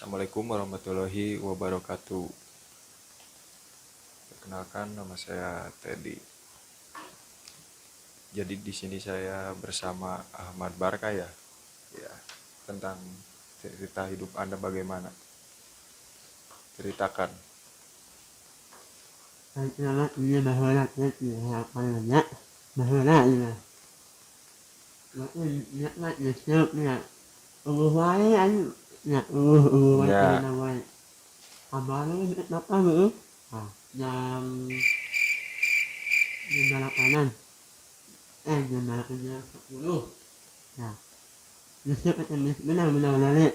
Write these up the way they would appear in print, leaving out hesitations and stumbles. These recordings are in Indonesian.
Assalamualaikum warahmatullahi wabarakatuh. Perkenalkan, nama saya Teddy. Jadi di sini saya bersama Ahmad Barka ya. Ya, tentang cerita hidup Anda bagaimana? Ceritakan. Selamat ini bahwa ya banyak bahwa ya nak nyesel ya urusan ya Ya, urusan awal abang apa bu jam balap kanan jam balap kanan 10 ya nyesel benar lari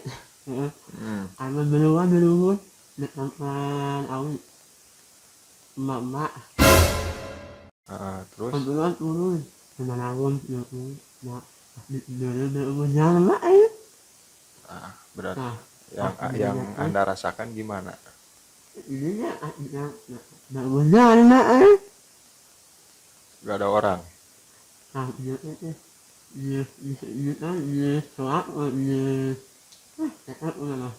aman dulu nak makan awal emak terus kebetulan turun kemanapun nak jangan lah ya berarti nah yang Anda rasakan gimana? ini ya nak berjalan lah Gak ada orang. nah ini soal ini tak lah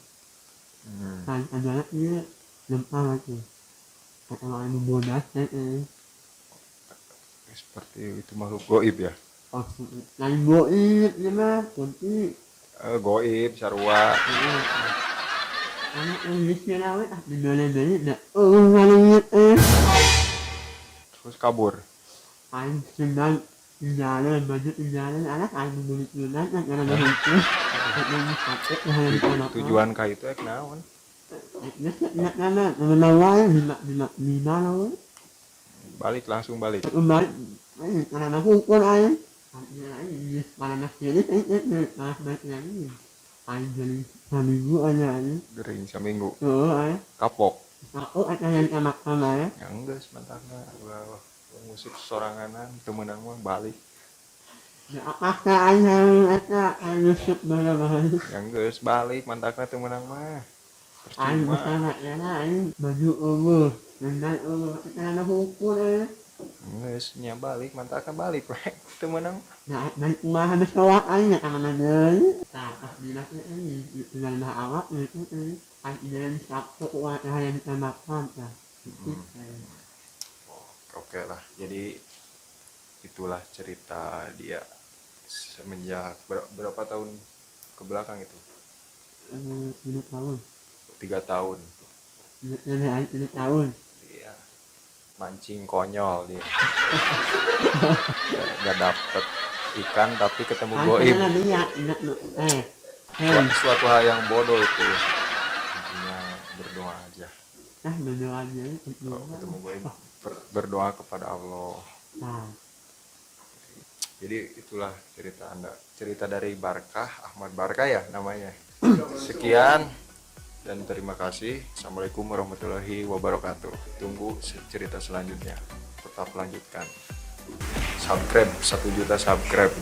kan ada ini lempar lagi kalau ini bodas Seperti itu makhluk goib ya. lain boit ya mah kunci Goib, sarua. anak Inggrisnya lawet di beli dah maling Terus kabur. aing sedang jalan baju jalan anak aing beli tunan karena ada itu ada sakit yang Tujuan kah itu naon? menawar di mana Balik, langsung balik. kembali karena aku pun aing karena nasi ini baik lagi aing jadi seminggu aja aing Gering seminggu. aing Kapok. aku akan yang enak sama ya Yang enggak sementara gua musik soranganan temenan mah balik. ya apakah aing yang aing syuk banget Yang geus balik mantakna temenan mah. aing Percuma. bersama ya aing baju umur dan umur karena hukum Geus nya balik mantakna balik we temenan. nah dan kumaha habis kawak aing ya karena deui tah dinasnya ini dengan awak itu aing dan sabtu wa yang ditambahkan ya Oke lah. Jadi itulah cerita dia semenjak berapa tahun ke belakang itu? ini tahun 3 tahun. ini tahun Iya. Mancing konyol dia. Gak dapet ikan tapi ketemu goib. karena dia Suatu hal yang bodoh itu. Intinya berdoa aja. berdoa aja Kalau ketemu goib berdoa kepada Allah. nah Jadi itulah cerita Anda. Cerita dari Barkah, Ahmad Barkah ya namanya. Sekian dan terima kasih. Assalamualaikum warahmatullahi wabarakatuh. Tunggu cerita selanjutnya. Tetap lanjutkan. Subscribe 1 juta subscribe.